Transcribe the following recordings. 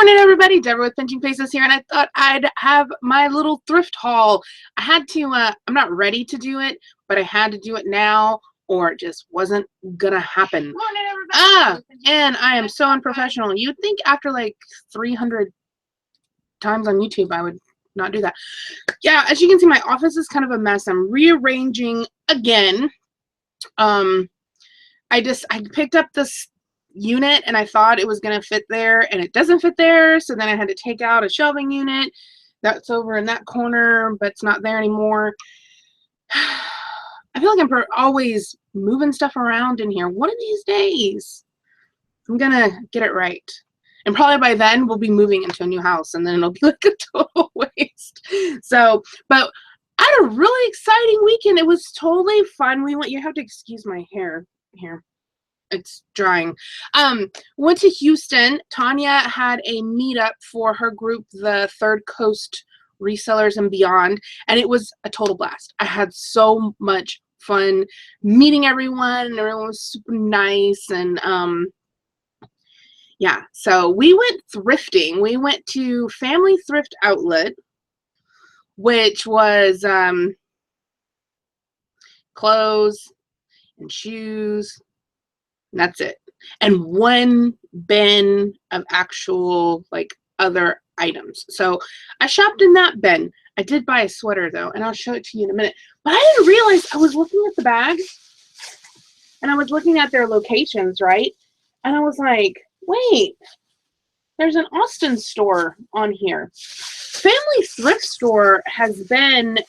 Morning, everybody. Deborah with Pinching Faces here, and I thought I'd have my little thrift haul. I had to, I'm not ready to do it, but I had to do it now, or it just wasn't gonna happen. Morning, everybody. And I am so unprofessional. You'd think after like 300 times on YouTube, I would not do that. Yeah, as you can see, my office is kind of a mess. I'm rearranging again. I picked up this unit and I thought it was going to fit there, and it doesn't fit there, so then I had to take out a shelving unit that's over in that corner, but it's not there anymore. I feel like I'm always moving stuff around in here. One of these days I'm gonna get it right, and probably by then we'll be moving into a new house, and then it'll be like a total waste. So, but I had a really exciting weekend. It was totally fun. You have to excuse my hair here, it's drying. Went to Houston. Tanya had a meetup for her group, the Third Coast Resellers and Beyond, and it was a total blast. I had so much fun meeting everyone, and everyone was super nice. And yeah, so we went thrifting. We went to Family Thrift Outlet, which was clothes and shoes. That's it. And one bin of actual like other items. So I shopped in that bin. I did buy a sweater though, and I'll show it to you in a minute. But I didn't realize, I was looking at the bags and I was looking at their locations, right? And I was like, wait, there's an Austin store on here. Family Thrift Store has been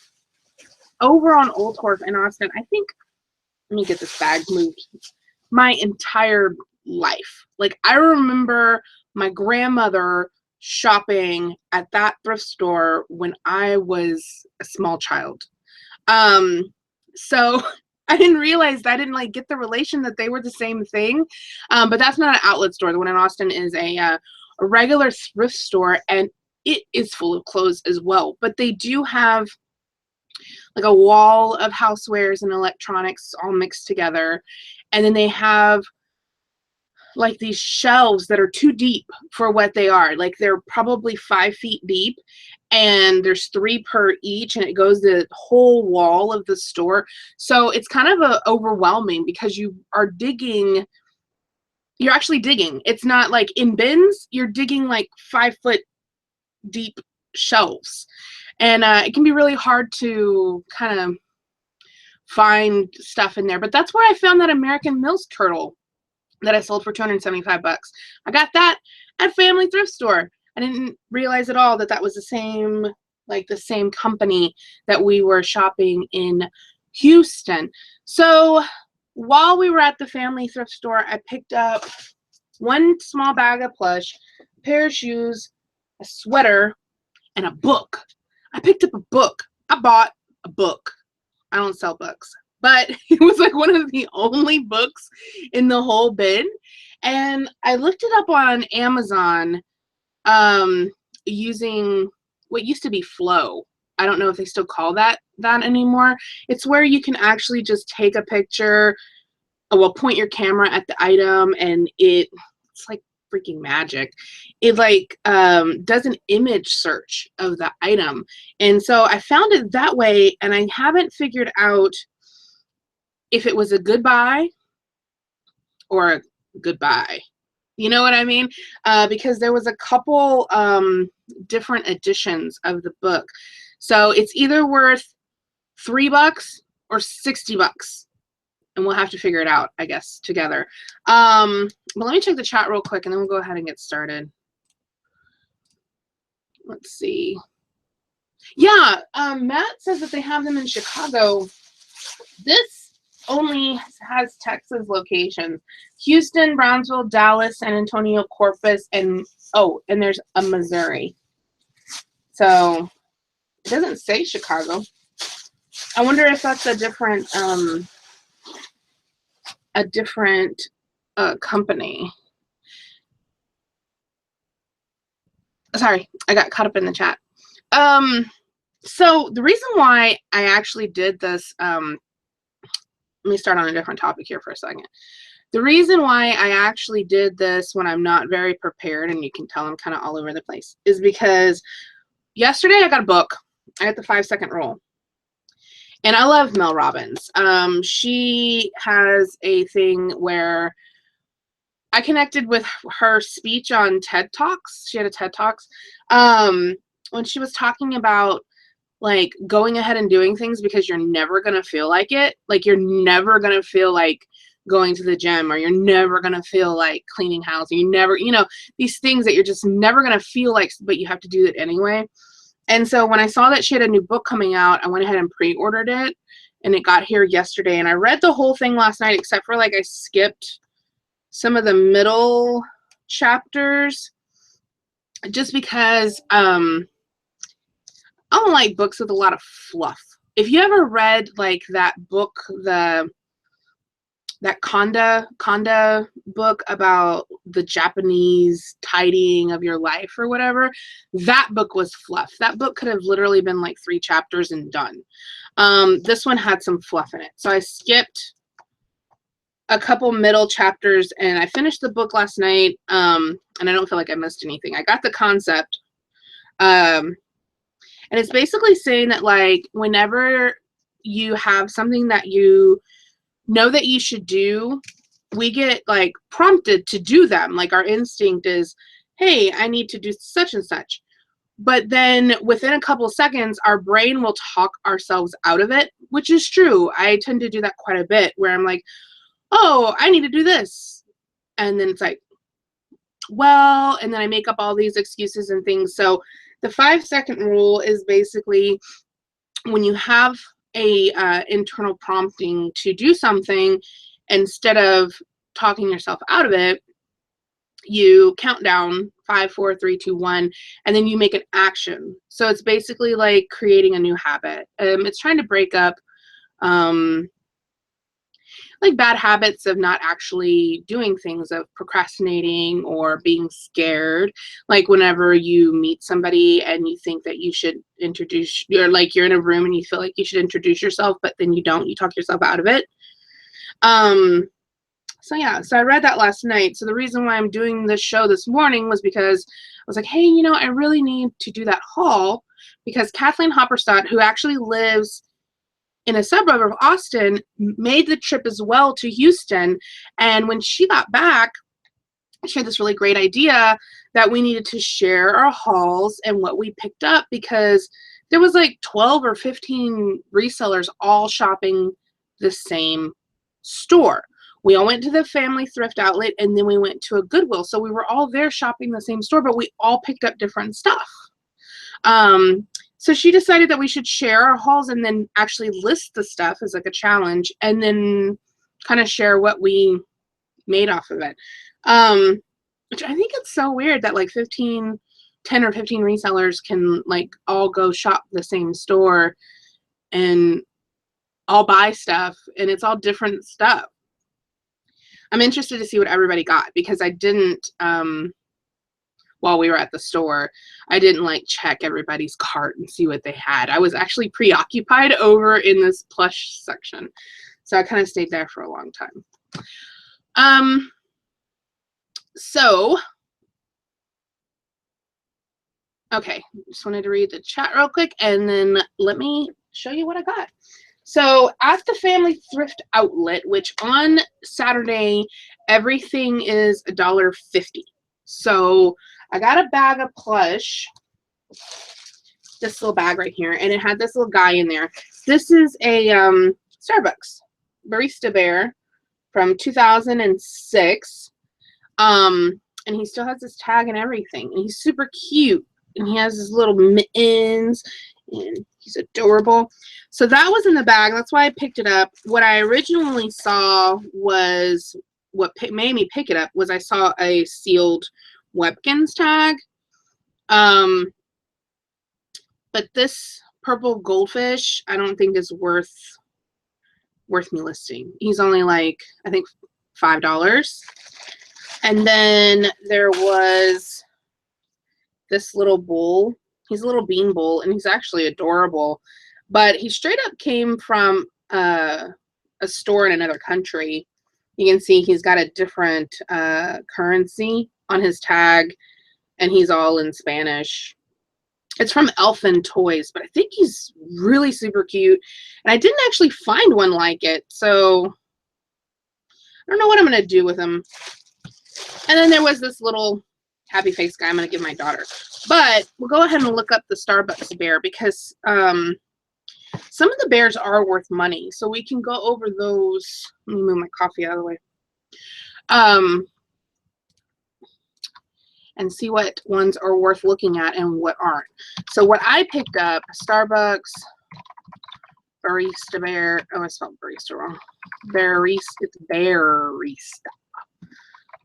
over on Old Horse in Austin, I think. Let me get this bag moved. My entire life. Like, I remember my grandmother shopping at that thrift store when I was a small child. So I didn't realize, I didn't like get the relation that they were the same thing. But that's not an outlet store. The one in Austin is a regular thrift store, and it is full of clothes as well. But they do have like a wall of housewares and electronics all mixed together. And then they have like these shelves that are too deep for what they are. Like, they're probably 5 feet deep, and there's 3 per each, and it goes the whole wall of the store. So it's kind of overwhelming because you are digging. You're actually digging. It's not like in bins. You're digging like 5 foot deep shelves. And it can be really hard to kind of find stuff in there. But that's where I found that American Mills turtle that I sold for 275 bucks. I got that at Family Thrift Store. I didn't realize at all that that was the same company that we were shopping in Houston. So while we were at the Family Thrift Store, I picked up one small bag of Plush, a pair of shoes, a sweater, and a book. I picked up a book. I bought a book. I don't sell books, but it was like one of the only books in the whole bin. And I looked it up on Amazon using what used to be Flow. I don't know if they still call that anymore. It's where you can actually just take a picture, well, point your camera at the item, and it's like freaking magic. It like does an image search of the item. And so I found it that way, and I haven't figured out if it was a good buy or a goodbye. You know what I mean? Because there was a couple different editions of the book. So it's either worth $3 or $60. And we'll have to figure it out, I guess, together. But let me check the chat real quick, and then we'll go ahead and get started. Let's see. Yeah, Matt says that they have them in Chicago. This only has Texas locations. Houston, Brownsville, Dallas, San Antonio, Corpus, and and there's a Missouri. So it doesn't say Chicago. I wonder if that's a different company. Sorry, I got caught up in the chat. So the reason why I actually did this, let me start on a different topic here for a second. The reason why I actually did this when I'm not very prepared, and you can tell I'm kind of all over the place, is because yesterday I got a book. I got the 5-second rule. And I love Mel Robbins. She has a thing where I connected with her speech on TED Talks. She had a TED Talks when she was talking about like going ahead and doing things because you're never going to feel like it. Like you're never going to feel like going to the gym, or you're never going to feel like cleaning house. You never, these things that you're just never going to feel like, but you have to do it anyway. And so when I saw that she had a new book coming out, I went ahead and pre-ordered it, and it got here yesterday. And I read the whole thing last night, except for like I skipped some of the middle chapters just because I don't like books with a lot of fluff. If you ever read like that book, that Konda book about the Japanese tidying of your life or whatever, that book was fluff. That book could have literally been like 3 chapters and done. This one had some fluff in it. So I skipped a couple middle chapters, and I finished the book last night, and I don't feel like I missed anything. I got the concept. And it's basically saying that like whenever you have something that you know that you should do, we get like prompted to do them. Like our instinct is, hey, I need to do such and such. But then within a couple of seconds, our brain will talk ourselves out of it, which is true. I tend to do that quite a bit where I'm like, oh, I need to do this. And then it's like, well, and then I make up all these excuses and things. So the 5-second rule is basically when you have a internal prompting to do something, instead of talking yourself out of it, you count down 5, 4, 3, 2, 1, and then you make an action. So it's basically like creating a new habit. It's trying to break up like bad habits of not actually doing things, of procrastinating or being scared. Like whenever you meet somebody and you think that you should introduce, or like you're in a room and you feel like you should introduce yourself, but then you don't, you talk yourself out of it. So yeah, so I read that last night. So the reason why I'm doing this show this morning was because I was like, hey, I really need to do that haul, because Kathleen Hopperstadt, who actually lives in a suburb of Austin, made the trip as well to Houston. And when she got back, she had this really great idea that we needed to share our hauls and what we picked up, because there was like 12 or 15 resellers all shopping the same store. We all went to the family thrift outlet, and then we went to a Goodwill. So we were all there shopping the same store, but we all picked up different stuff. So she decided that we should share our hauls and then actually list the stuff as like a challenge, and then kind of share what we made off of it. Which I think it's so weird that like 10 or 15 resellers can like all go shop the same store and all buy stuff, and it's all different stuff. I'm interested to see what everybody got, because I didn't, while we were at the store, I didn't like check everybody's cart and see what they had. I was actually preoccupied over in this plush section. So I kind of stayed there for a long time. Okay, just wanted to read the chat real quick, and then let me show you what I got. So at the family thrift outlet, which on Saturday, everything is $1.50. So I got a bag of Plush, this little bag right here, and it had this little guy in there. This is a Starbucks Barista Bear from 2006. And he still has his tag and everything, and he's super cute, and he has his little mittens, and he's adorable. So that was in the bag. That's why I picked it up. What I originally saw was, what made me pick it up was I saw a sealed Webkins tag. But this purple goldfish I don't think is worth me listing. He's only like, I think, $5. And then there was this little bull. He's a little bean bull, and he's actually adorable. But he straight up came from a store in another country. You can see he's got a different currency on his tag, and he's all in Spanish. It's from Elfin Toys, but I think he's really super cute. And I didn't actually find one like it, so I don't know what I'm going to do with him. And then there was this little happy face guy I'm going to give my daughter. But we'll go ahead and look up the Starbucks bear, because some of the bears are worth money. So we can go over those. Let me move my coffee out of the way. And see what ones are worth looking at and what aren't. So what I picked up, Starbucks barista bear. Oh, I spelled barista wrong. Barista, it's barista.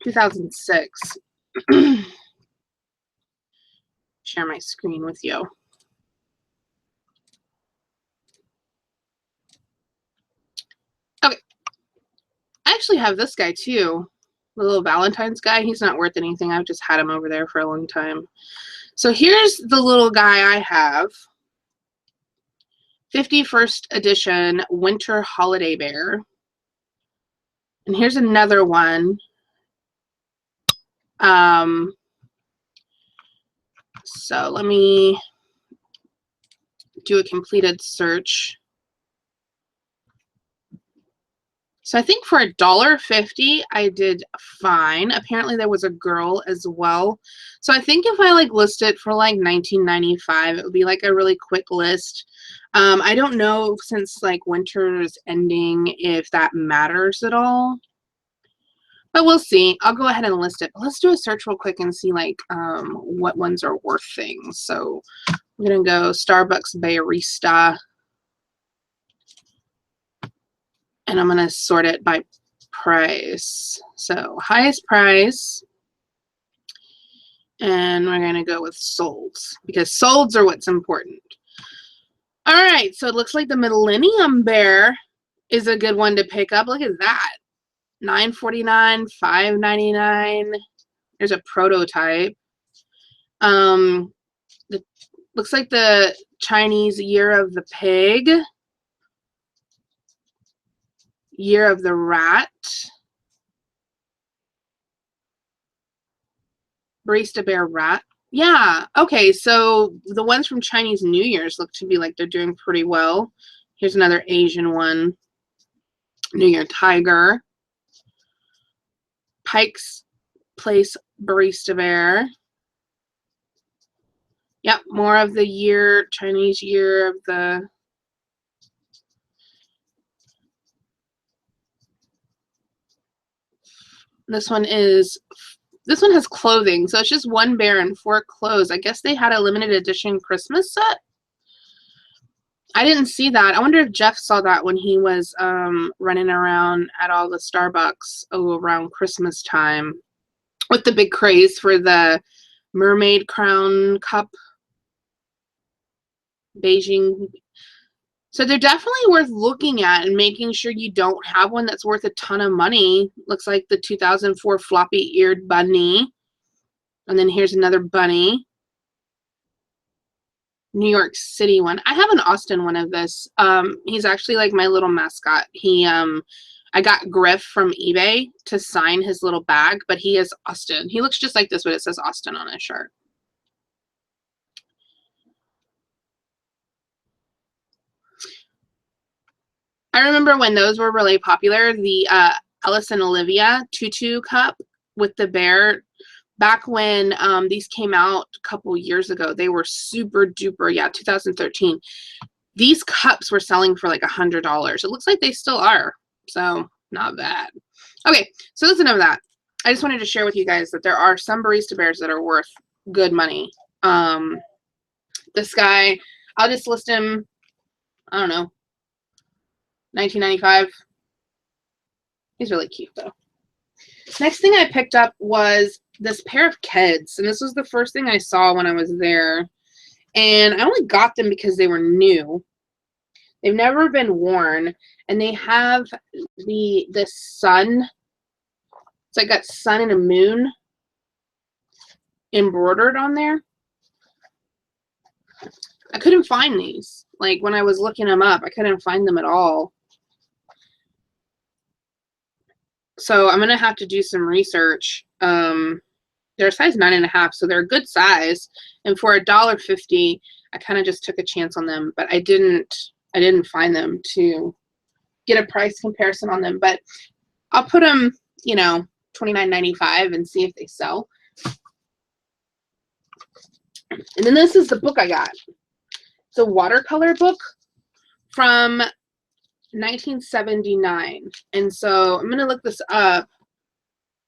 2006. Share my screen with you. Okay. I actually have this guy too. The little Valentine's guy. He's not worth anything. I've just had him over there for a long time. So here's the little guy I have. 51st edition winter holiday bear. And here's another one. So let me do a completed search. So I think for $1.50, I did fine. Apparently there was a girl as well. So I think if I like list it for like $19.95, it would be like a really quick list. I don't know, since like winter is ending, if that matters at all. But we'll see. I'll go ahead and list it. But let's do a search real quick and see like what ones are worth things. So I'm gonna go Starbucks barista. And I'm going to sort it by price. So highest price. And we're going to go with solds, because solds are what's important. All right. So it looks like the Millennium Bear is a good one to pick up. Look at that. $9.49, $5.99. There's a prototype. Looks like the Chinese Year of the Pig. Year of the Rat. Barista Bear Rat. Yeah, okay, so the ones from Chinese New Year's look to be like they're doing pretty well. Here's another Asian one. New Year Tiger. Pike's Place Barista Bear. Yep, more of the year, Chinese Year of the... This one has clothing, so it's just one bear and 4 clothes. I guess they had a limited edition Christmas set. I didn't see that. I wonder if Jeff saw that when he was running around at all the Starbucks around Christmas time with the big craze for the mermaid crown cup. Beijing. So they're definitely worth looking at and making sure you don't have one that's worth a ton of money. Looks like the 2004 floppy-eared bunny. And then here's another bunny. New York City one. I have an Austin one of this. He's actually like my little mascot. I got Griff from eBay to sign his little bag, but he is Austin. He looks just like this, but it says Austin on his shirt. I remember when those were really popular, the Alice and Olivia tutu cup with the bear. Back when these came out a couple years ago, they were super duper, yeah, 2013. These cups were selling for like $100. It looks like they still are, so not bad. Okay, so that's enough of that. I just wanted to share with you guys that there are some barista bears that are worth good money. This guy, I'll just list him, I don't know, $19.95. He's really cute though. Next thing I picked up was this pair of Keds, and this was the first thing I saw when I was there. And I only got them because they were new. They've never been worn, and they have the sun. It's like got sun and a moon embroidered on there. I couldn't find these. Like when I was looking them up, I couldn't find them at all. So I'm going to have to do some research. They're a size 9.5, so they're a good size. And for $1.50, I kind of just took a chance on them, but I didn't find them to get a price comparison on them. But I'll put them, you know, $29.95 and see if they sell. And then this is the book I got. It's a watercolor book from 1979. And so I'm going to look this up,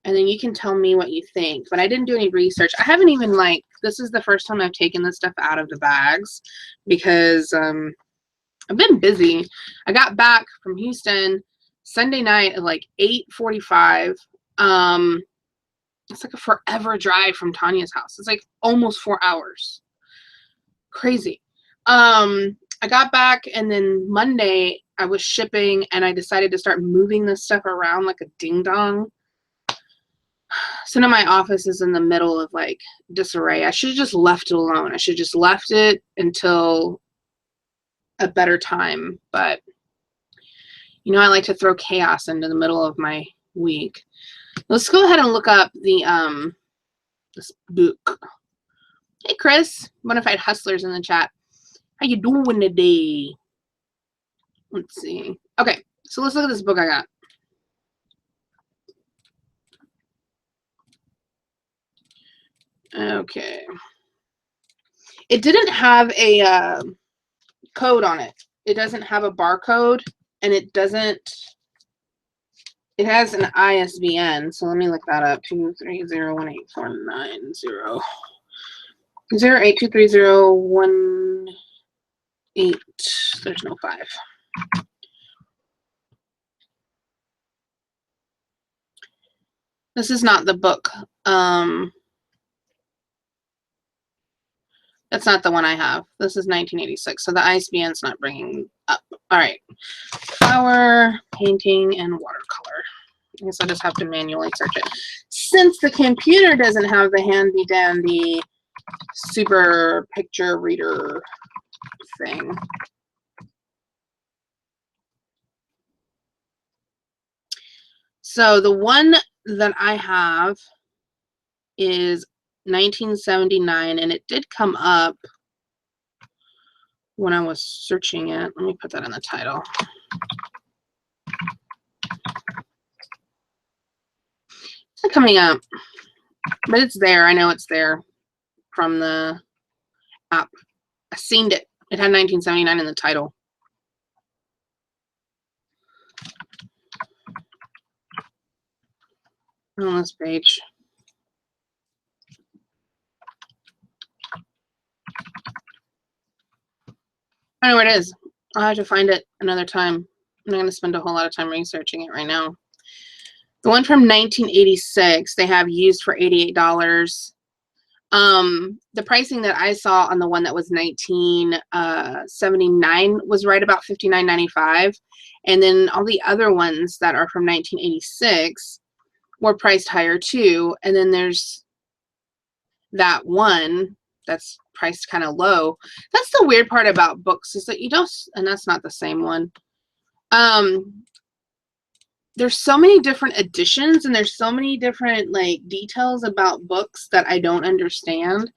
and then you can tell me what you think. But I didn't do any research. I haven't even, like, this is the first time I've taken this stuff out of the bags because I've been busy. I got back from Houston Sunday night at like 8:45. It's like a forever drive from Tanya's house. It's like almost 4 hours. Crazy. I got back, and then Monday I was shipping, and I decided to start moving this stuff around like a ding dong. So now my office is in the middle of like disarray. I should have just left it alone. I should have just left it until a better time. But you know, I like to throw chaos into the middle of my week. Let's go ahead and look up the this book. Hey Chris, Bonafide Hustlers in the chat. How you doing today? Let's see. Okay, so let's look at this book I got. Okay. It didn't have a code on it. It doesn't have a barcode, and it has an ISBN. So let me look that up. 230184900. 0823018. There's no 5. This is not the book. That's not the one I have. This is 1986, so the ISBN's not bringing up. All right. Flower, painting, and watercolor. I guess I just have to manually search it. Since the computer doesn't have the handy-dandy super picture reader thing. So the one that I have is 1979, and it did come up when I was searching it. Let me put that in the title. It's not coming up, but it's there. I know it's there from the app. I seen it. It had 1979 in the title. On this page. I know where it is. I'll have to find it another time. I'm not going to spend a whole lot of time researching it right now. The one from 1986, they have used for $88. The pricing that I saw on the one that was 1979 was right about $59.95. And then all the other ones that are from 1986 were priced higher too. And then there's that one that's priced kind of low. That's the weird part about books, is that you don't, and that's not the same one. There's so many different editions, and there's so many different like details about books that I don't understand.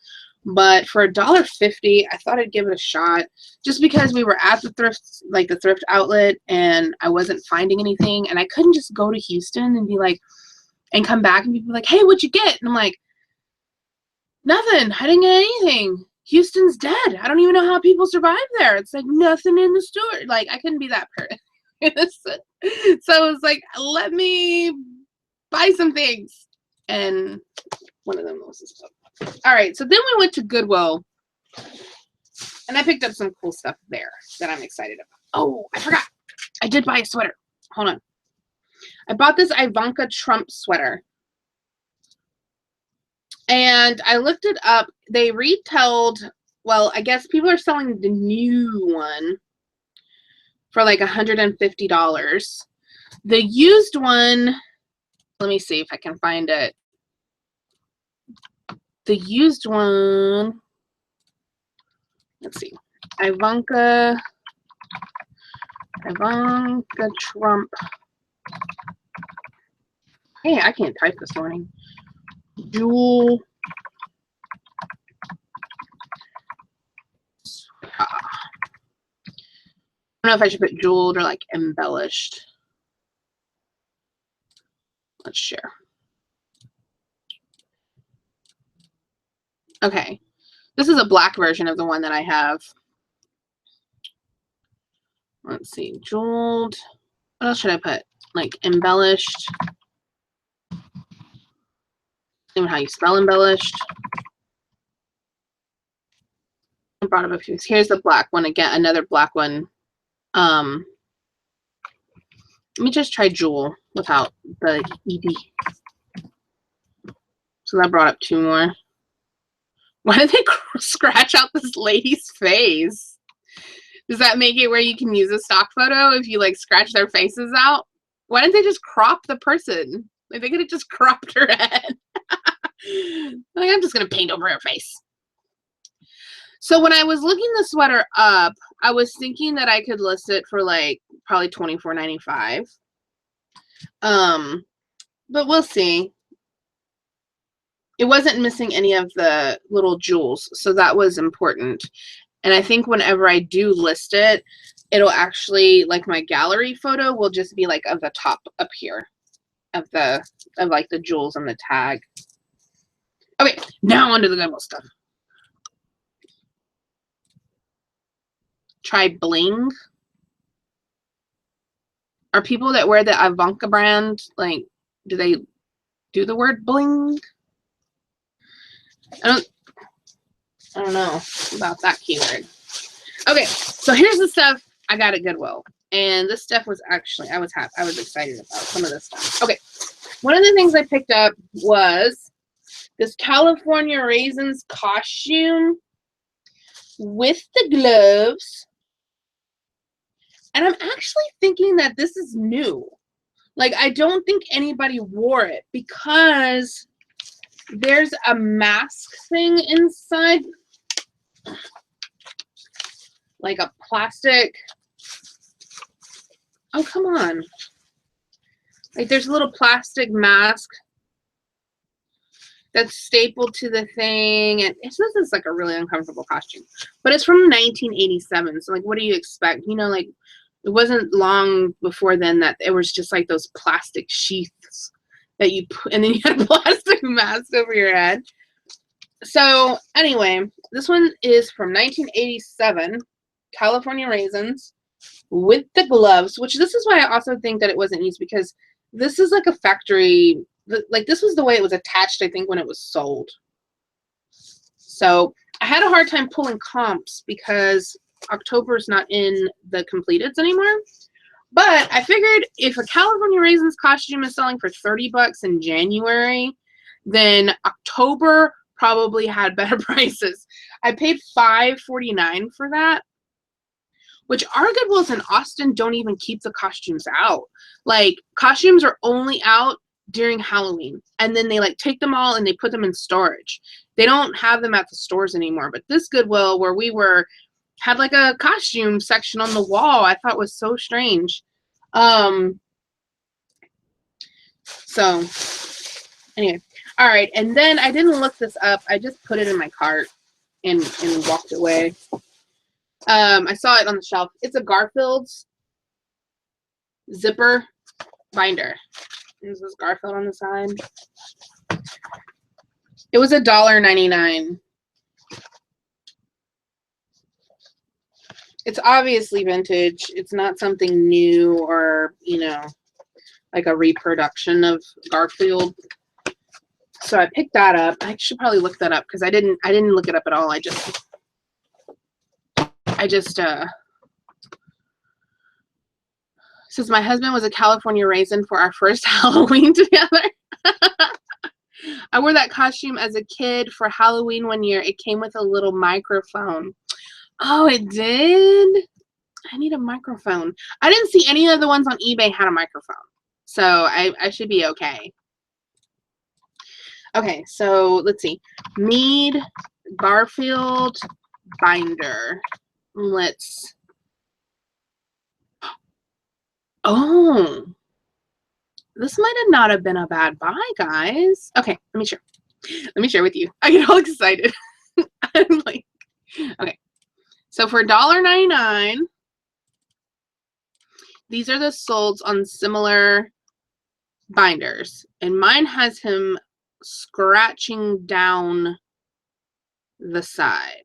But for $1.50, I thought I'd give it a shot, just because we were at the thrift, like the thrift outlet, and I wasn't finding anything, and I couldn't just go to Houston and be like, and come back and be like, hey, what'd you get? And I'm like, nothing. I didn't get anything. Houston's dead. I don't even know how people survive there. It's like nothing in the store. Like, I couldn't be that person. So it's like, let me buy some things. And one of them was this book. All right, so then we went to Goodwill, and I picked up some cool stuff there that I'm excited about. Oh, I forgot. I did buy a sweater. Hold on. I bought this Ivanka Trump sweater. And I looked it up. They retailed, well, I guess people are selling the new one for like $150. The used one, let me see if I can find it. The used one, let's see, Ivanka Trump. Hey, I can't type this morning. Jewel. I don't know if I should put jeweled or like embellished. Let's share. Okay. This is a black version of the one that I have. Let's see. Jeweled. What else should I put? Like embellished. Even how you spell embellished. I brought up a few. Here's the black one again. Another black one. Let me just try jewel without the ed. So that brought up 2 more. Why did they scratch out this lady's face? Does that make it where you can use a stock photo if you like scratch their faces out? Why didn't they just crop the person? Like they could have just cropped her head. Like I'm just gonna paint over her face. So when I was looking the sweater up, I was thinking that I could list it for like probably $24.95. But we'll see. It wasn't missing any of the little jewels, so that was important. And I think whenever I do list it, it'll actually, like my gallery photo will just be like of the top up here of like the jewels and the tag. Okay, now onto the Goodwill stuff. Try bling. Are people that wear the Ivanka brand, like, do they do the word bling? I don't know about that keyword. Okay, so here's the stuff I got at Goodwill. And this stuff was actually, I was excited about some of this stuff. Okay, one of the things I picked up was this California Raisins costume with the gloves. And I'm actually thinking that this is new. Like, I don't think anybody wore it because there's a mask thing inside. Like a plastic. Oh, come on. Like, there's a little plastic mask that's stapled to the thing. And this is like a really uncomfortable costume. But it's from 1987. So, like, what do you expect? You know, like, it wasn't long before then that it was just like those plastic sheaths that you put, and then you had a plastic mask over your head. So, anyway, this one is from 1987, California Raisins with the gloves, which this is why I also think that it wasn't used, because this is like a factory, like this was the way it was attached, I think, when it was sold. So I had a hard time pulling comps because October's not in the completeds anymore. But I figured if a California Raisins costume is selling for $30 in January, then October probably had better prices. I paid $5.49 for that, which our Goodwills in Austin don't even keep the costumes out. Like, costumes are only out during Halloween, and then they like take them all and they put them in storage. They don't have them at the stores anymore. But this Goodwill where we were had like a costume section on the wall. I thought was so strange. So anyway, all right. And then I didn't look this up. I just put it in my cart and walked away. I saw it on the shelf. It's a Garfield's zipper binder. There's this Garfield on the side. It was $1.99. It's obviously vintage. It's not something new or, you know, like a reproduction of Garfield. So I picked that up. I should probably look that up because I didn't look it up at all. I just since my husband was a California Raisin for our first Halloween together. I wore that costume as a kid for Halloween one year. It came with a little microphone. Oh, it did? I need a microphone. I didn't see any of the ones on eBay had a microphone. So I should be okay. Okay, so let's see. Mead Garfield binder. Oh, this might have not have been a bad buy, guys. Okay, let me share with you. I get all excited. I'm like, okay. So for $1.99, these are the solds on similar binders. And mine has him scratching down the side.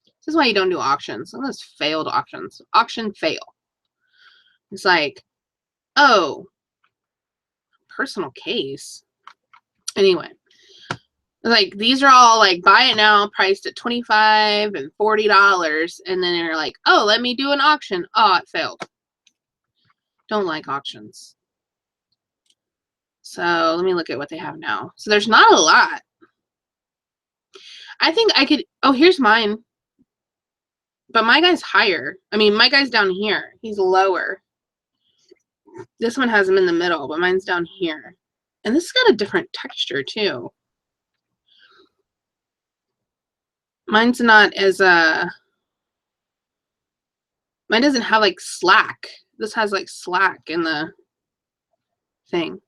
This is why you don't do auctions. Some of those failed auctions. Auction fail. It's like, oh, personal case. Anyway, like these are all like buy it now, priced at $25 and $40, and then you're like, oh, let me do an auction. Oh, it failed. Don't like auctions. So let me look at what they have now. So there's not a lot. I think I could. Oh, here's mine. But my guy's higher. I mean, my guy's down here. He's lower. This one has him in the middle, but mine's down here. And this has got a different texture too. Mine's not as mine doesn't have like slack. This has like slack in the thing.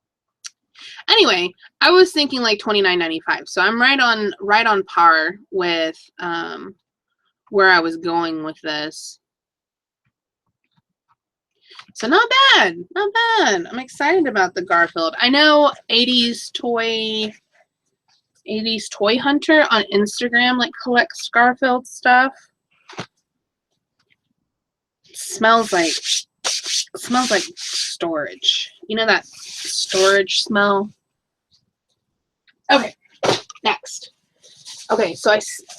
Anyway, I was thinking like $29.95. So I'm right on par with where I was going with this. So not bad, not bad. I'm excited about the Garfield. I know 80s toy hunter on Instagram like collects Garfield stuff. It smells like storage. You know that storage smell? Okay, next. Okay, so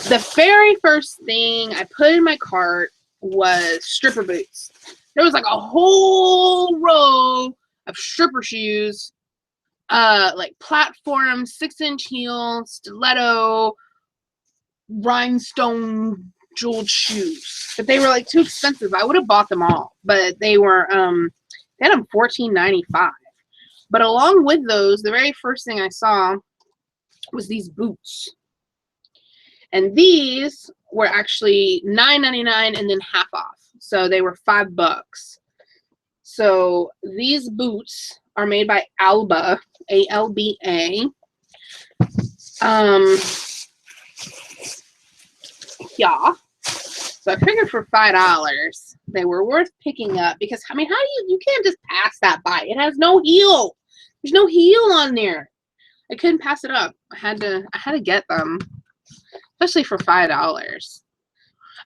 the very first thing I put in my cart was stripper boots. There was like a whole row of stripper shoes, like platform, 6-inch heel, stiletto, rhinestone jeweled shoes. But they were like too expensive. I would have bought them all, but they were they had them $14.95. But along with those, the very first thing I saw was these boots. And these were actually $9.99 and then half off. So they were $5. So these boots are made by Alba, A-L-B-A. Yeah. So I figured for $5 they were worth picking up because I mean, how do you can't just pass that by. It has no heel. There's no heel on there. I couldn't pass it up. I had to get them, especially for $5.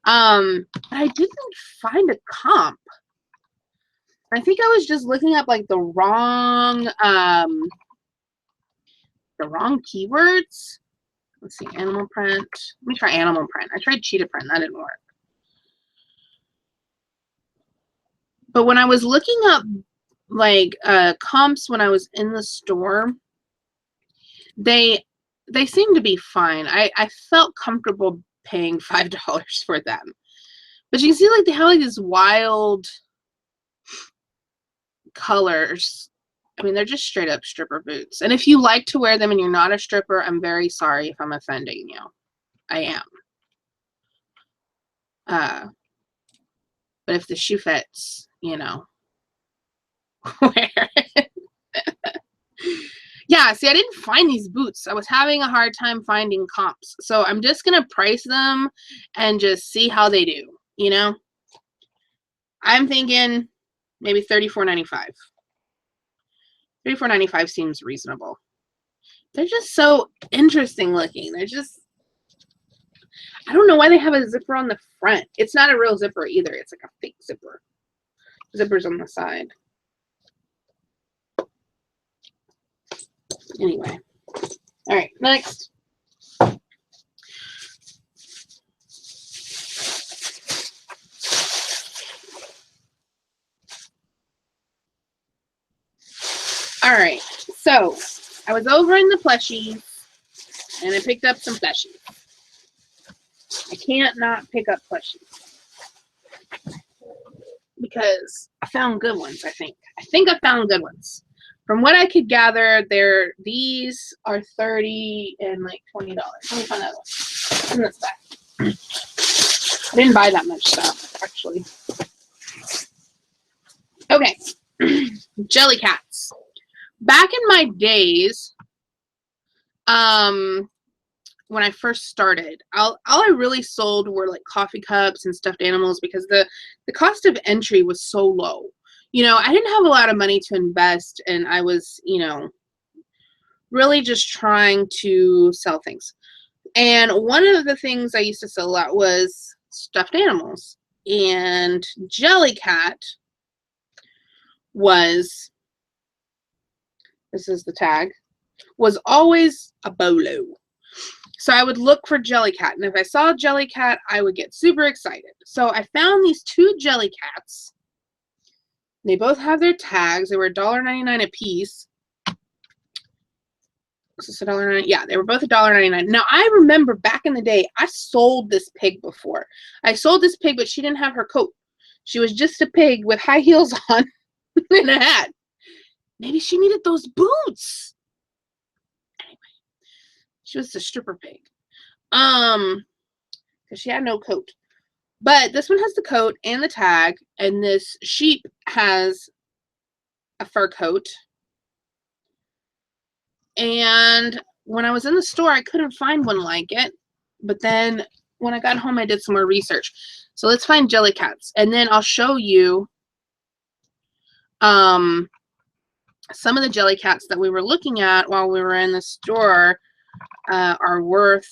I didn't find a comp. I think I was just looking up like the wrong keywords. Let's see, animal print. Let me try animal print. I tried cheetah print. That didn't work. But when I was looking up like comps when I was in the store, they seemed to be fine. I felt comfortable paying $5 for them. But you can see like they have like these wild colors. I mean, they're just straight up stripper boots. And if you like to wear them and you're not a stripper, I'm very sorry if I'm offending you. I am. But if the shoe fits, you know, wear it. Yeah, see, I didn't find these boots. I was having a hard time finding comps. So I'm just going to price them and just see how they do, you know? I'm thinking maybe $34.95. $34.95 seems reasonable. They're just so interesting looking. They're just, I don't know why they have a zipper on the front. It's not a real zipper either. It's like a fake zipper. Zipper's on the side. Anyway. All right, next. All right, so I was over in the plushies and I picked up some plushies. I can't not pick up plushies because I found good ones, I think. I found good ones. From what I could gather, these are $30 and like $20. Let me find that one. In this bag. I didn't buy that much stuff, actually. Okay. Jellycats. back in my days, when I first started, all I really sold were like coffee cups and stuffed animals because the cost of entry was so low. You know, I didn't have a lot of money to invest, and I was, you know, really just trying to sell things. And one of the things I used to sell a lot was stuffed animals. And Jellycat was, this is the tag, was always a bolo. So I would look for Jellycat, and if I saw Jellycat, I would get super excited. So I found these two Jellycats. They both have their tags. They were $1.99 a piece. Was this $1.99? Yeah, they were both $1.99. Now I remember back in the day, I sold this pig before. I sold this pig, but she didn't have her coat. She was just a pig with high heels on and a hat. Maybe she needed those boots. Anyway, she was a stripper pig. Because she had no coat. But this one has the coat and the tag, and this sheep has a fur coat. And when I was in the store, I couldn't find one like it. But then when I got home, I did some more research. So let's find Jellycats, and then I'll show you some of the Jellycats that we were looking at while we were in the store are worth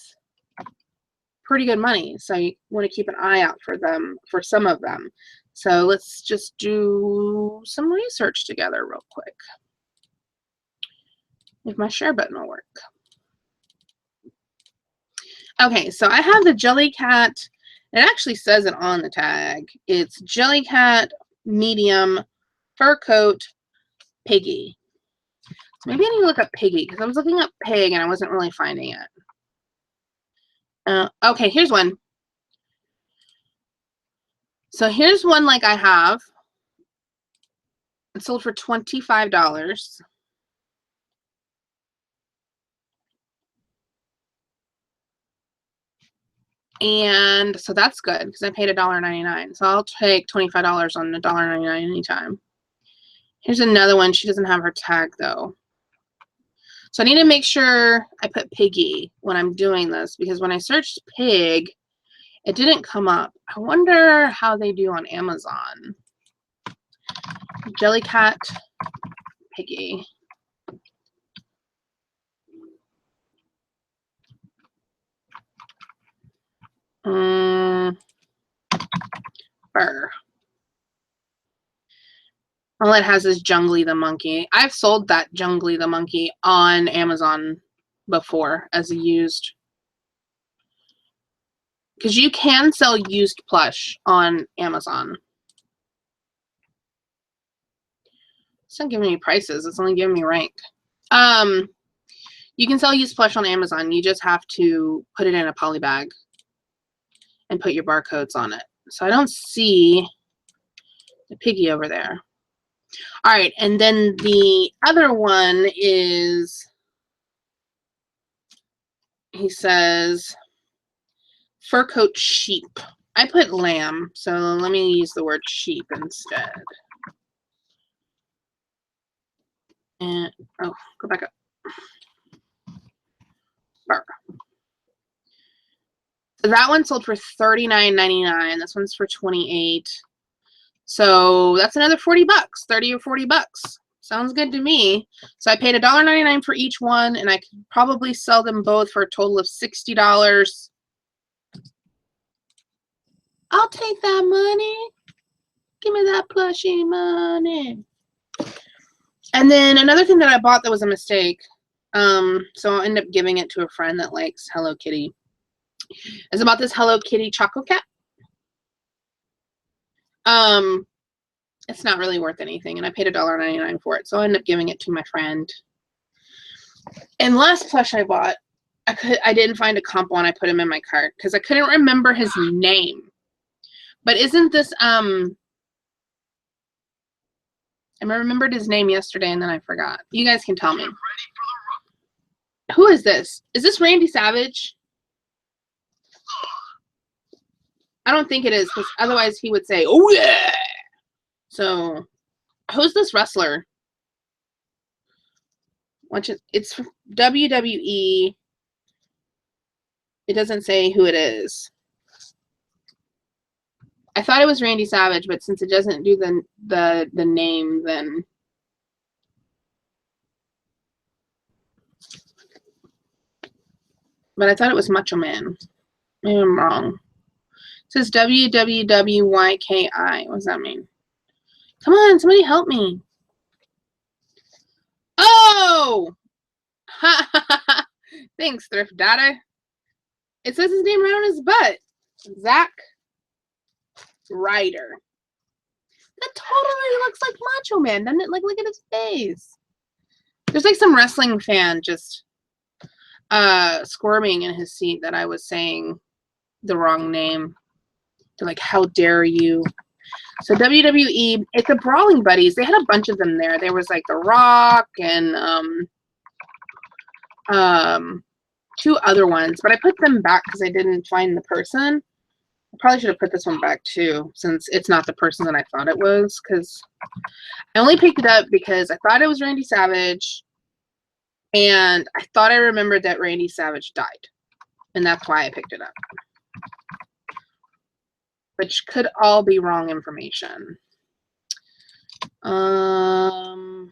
pretty good money. So you want to keep an eye out for them, for some of them. So let's just do some research together real quick. If my share button will work. Okay, so I have the Jellycat. It actually says it on the tag. It's Jellycat medium fur coat piggy. So maybe I need to look up piggy because I was looking up pig and I wasn't really finding it. Okay, here's one. So here's one like I have. It sold for $25. And so that's good because I paid $1.99. So I'll take $25 on $1.99 anytime. Here's another one. She doesn't have her tag though. So I need to make sure I put piggy when I'm doing this because when I searched pig, it didn't come up. I wonder how they do on Amazon. Jellycat piggy. Fur. All it has is Jungly the monkey. I've sold that Jungly the monkey on Amazon before as a used. Because you can sell used plush on Amazon. It's not giving me prices. It's only giving me rank. You can sell used plush on Amazon. You just have to put it in a poly bag and put your barcodes on it. So I don't see the piggy over there. All right, and then the other one is, he says, fur coat sheep. I put lamb, so let me use the word sheep instead. And, oh, go back up. Fur. So that one sold for $39.99. This one's for $28. So that's another 40 bucks, 30 or 40 bucks. Sounds good to me. So I paid $1.99 for each one, and I could probably sell them both for a total of $60. I'll take that money. Give me that plushy money. And then another thing that I bought that was a mistake, so I'll end up giving it to a friend that likes Hello Kitty, is about this Hello Kitty Choco Cat. It's not really worth anything, and I paid $1.99 for it, so I ended up giving it to my friend. And last plush I bought, I didn't find a comp one. I put him in my cart because I couldn't remember his name. But isn't this I remembered his name yesterday and then I forgot. You guys can tell me. Who is this? Is this Randy Savage? I don't think it is, because otherwise he would say, "Oh yeah." So, who's this wrestler? It's WWE. It doesn't say who it is. I thought it was Randy Savage, but since it doesn't do the name, then but I thought it was Macho Man. Maybe I'm wrong. It says WWWYKI. What does that mean? Come on, somebody help me. Oh! Thanks, Thrift Data. It says his name right on his butt. Zach Ryder. That totally looks like Macho Man, doesn't it? Like, look at his face. There's like some wrestling fan just squirming in his seat that I was saying the wrong name. They're like, how dare you? So WWE, it's the Brawling Buddies. They had a bunch of them there. There was like The Rock and two other ones, but I put them back because I didn't find the person. I probably should have put this one back too, since it's not the person that I thought it was, because I only picked it up because I thought it was Randy Savage, and I thought I remembered that Randy Savage died, and that's why I picked it up. Which could all be wrong information. Brawling.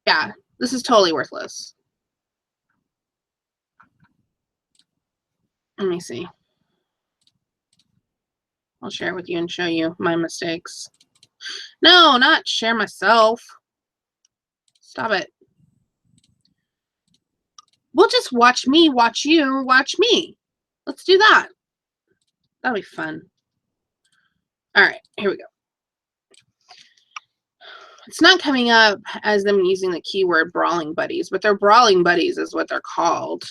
Yeah, this is totally worthless. Let me see. I'll share it with you and show you my mistakes. No, not share myself. Stop it. We'll just watch me, watch you, watch me. Let's do that. That'll be fun. All right, here we go. It's not coming up as them using the keyword Brawling Buddies, but they're Brawling Buddies is what they're called.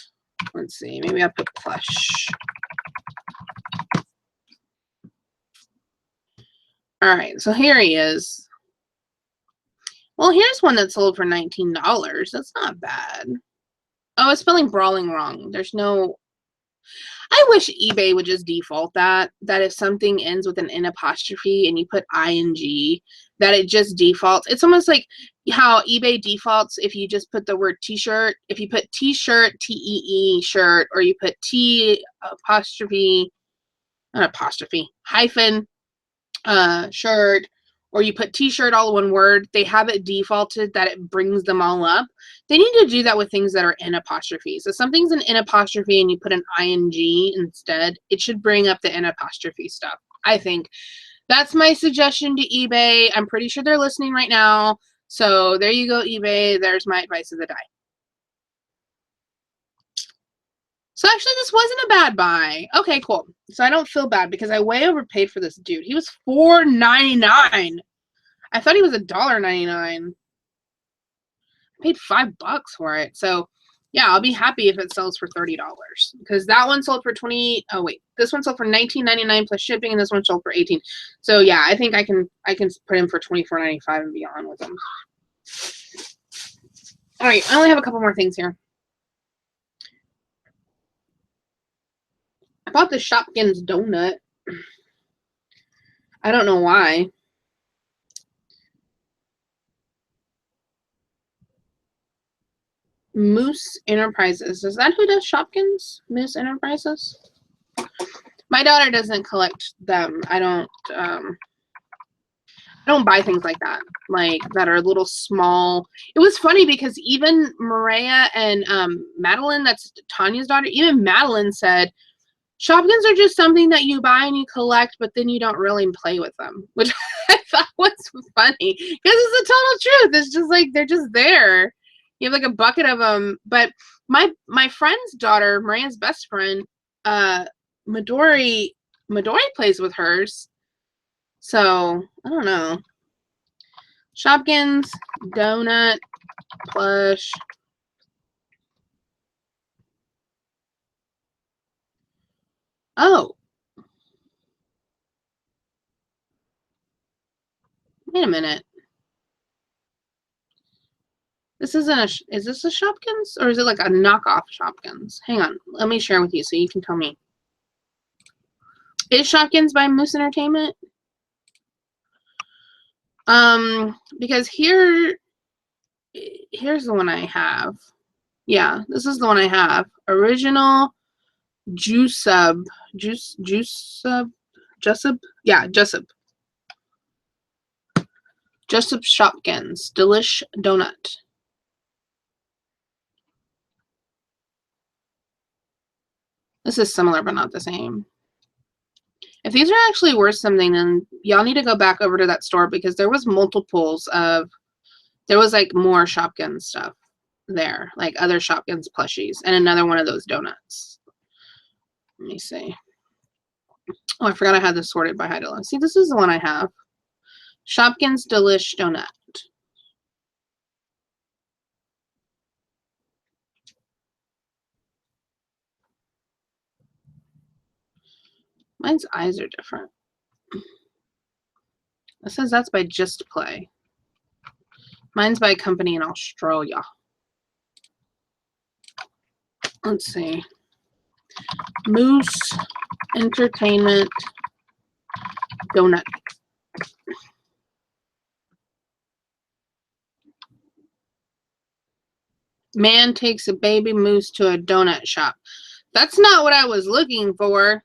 Let's see, maybe I'll put Plush. All right, so here he is. Well, here's one that sold for $19. That's not bad. Oh, it's spelling Brawling wrong. There's no... I wish eBay would just default that if something ends with an N apostrophe and you put ing, that it just defaults. It's almost like how eBay defaults if you just put the word t-shirt. If you put t-shirt, T-E-E, shirt, or you put T apostrophe, not apostrophe, hyphen, shirt, or you put t-shirt all in one word, they have it defaulted that it brings them all up. They need to do that with things that are N apostrophe. So something's an N apostrophe and you put an ing instead, it should bring up the N apostrophe stuff. I think that's my suggestion to eBay. I'm pretty sure they're listening right now. So there you go, eBay. There's my advice of the day. So actually, this wasn't a bad buy. Okay, cool. So I don't feel bad because I way overpaid for this dude. He was $4.99. I thought he was $1.99. I paid $5 for it. So yeah, I'll be happy if it sells for $30 because that one sold for $20. Oh wait, this one sold for $19.99 plus shipping, and this one sold for $18. So yeah, I think I can put him for $24.95 and beyond with them. All right, I only have a couple more things here. I bought the Shopkins donut. I don't know why. Moose Enterprises. Is that who does Shopkins? Moose Enterprises? My daughter doesn't collect them. I don't buy things like that are a little small. It was funny because even Maria and Madeline, that's Tanya's daughter, even Madeline said, Shopkins are just something that you buy and you collect, but then you don't really play with them, which I thought was funny because it's the total truth. It's just like they're just there. You have like a bucket of them. But my friend's daughter, Maria's best friend, Midori plays with hers. So I don't know. Shopkins, donut, plush. Oh. Wait a minute. This isn't a, is this a Shopkins or is it like a knockoff Shopkins? Hang on, let me share with you so you can tell me. Is Shopkins by Moose Entertainment? Because here's the one I have. Yeah, this is the one I have. Original Jusub. Yeah, Jusub. Jusub Shopkins. Delish Donut. This is similar, but not the same. If these are actually worth something, then y'all need to go back over to that store because there was multiples of, there was like more Shopkins stuff there, like other Shopkins plushies, and another one of those donuts. Let me see. Oh, I forgot I had this sorted by high to low. See, this is the one I have. Shopkins Delish Donut. Mine's eyes are different. It says that's by Just Play. Mine's by a company in Australia. Let's see. Moose Entertainment Donut. Man takes a baby moose to a donut shop. That's not what I was looking for.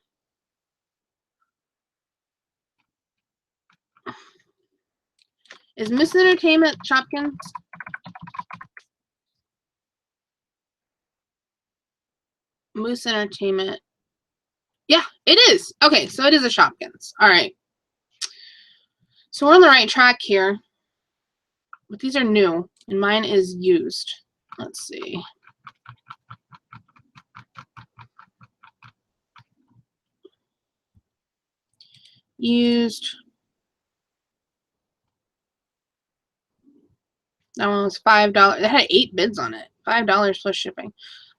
Is Moose Entertainment Shopkins? Moose Entertainment. Yeah, it is. Okay, so it is a Shopkins. All right. So we're on the right track here. But these are new, and mine is used. Let's see. Used. That one was $5. It had 8 bids on it. $5 plus shipping.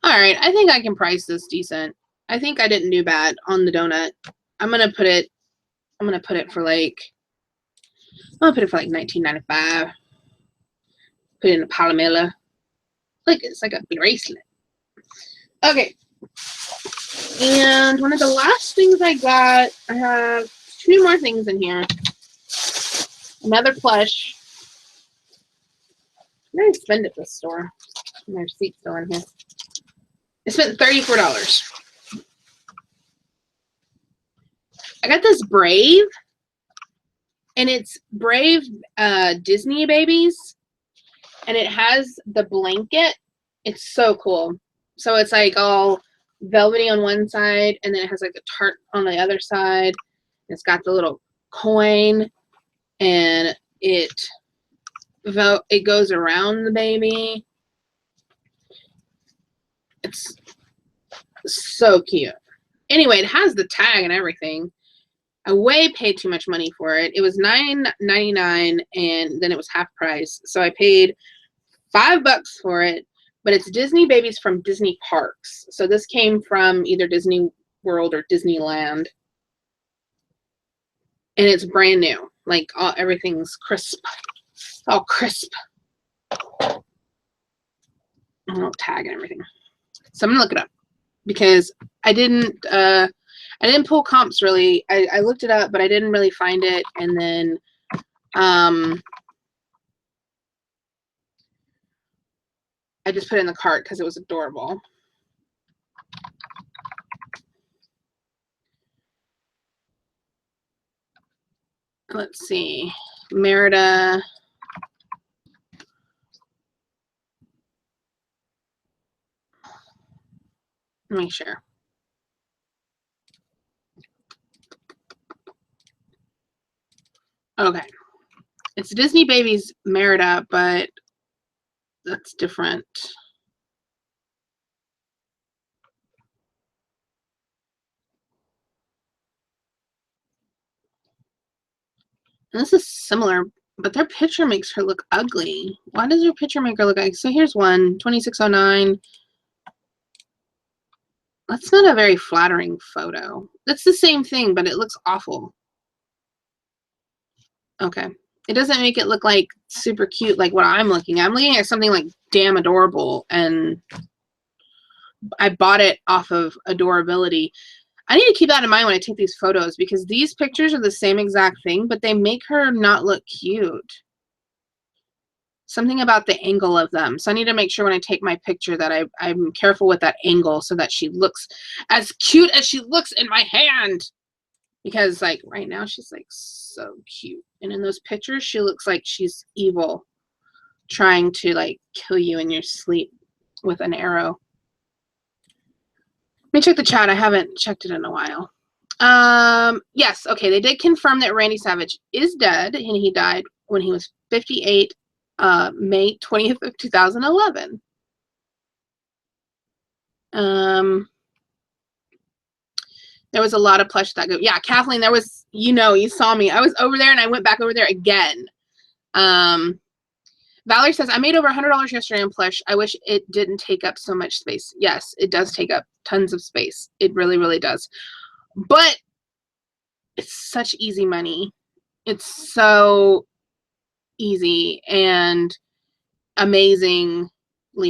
All right, I think I can price this decent. I think I didn't do bad on the donut. I'm gonna put it for like $19.95. Put it in a Palomilla. Look, it's like a bracelet. Okay. And one of the last things I got, I have 2 more things in here. Another plush. What did I spend at this store? My receipt's still in here. I spent $34. I got this Brave, and it's Brave Disney babies, and it has the blanket. It's so cool. So it's like all velvety on one side, and then it has like the tart on the other side. It's got the little coin, and it goes around the baby. It's so cute. Anyway, it has the tag and everything. I way paid too much money for it. It was $9.99, and then it was half price. So I paid $5 for it, but it's Disney babies from Disney parks. So this came from either Disney World or Disneyland. And it's brand new. Like everything's crisp. It's all crisp. I'll tag and everything. So I'm gonna look it up because I didn't pull comps really. I looked it up, but I didn't really find it. And then I just put it in the cart because it was adorable. Let's see. Merida. Let me share. Okay. It's Disney Babies Merida, but that's different. And this is similar, but their picture makes her look ugly. Why does their picture make her look ugly? So here's one, 2609. That's not a very flattering photo. That's the same thing, but it looks awful. Okay. It doesn't make it look like super cute like what I'm looking at. I'm looking at something like damn adorable, and I bought it off of adorability. I need to keep that in mind when I take these photos, because these pictures are the same exact thing, but they make her not look cute. Something about the angle of them. So I need to make sure when I take my picture that I'm careful with that angle so that she looks as cute as she looks in my hand. Because like right now she's like so cute. And in those pictures she looks like she's evil, trying to like kill you in your sleep with an arrow. Let me check the chat. I haven't checked it in a while. Yes, okay, they did confirm that Randy Savage is dead, and he died when he was 58, May 20th of 2011. There was a lot of plush that go. Yeah, Kathleen, there was, you know, you saw me. I was over there and I went back over there again. Valerie says, I made over $100 yesterday on plush. I wish it didn't take up so much space. Yes, it does take up tons of space. It really, really does. But it's such easy money. It's so easy and amazingly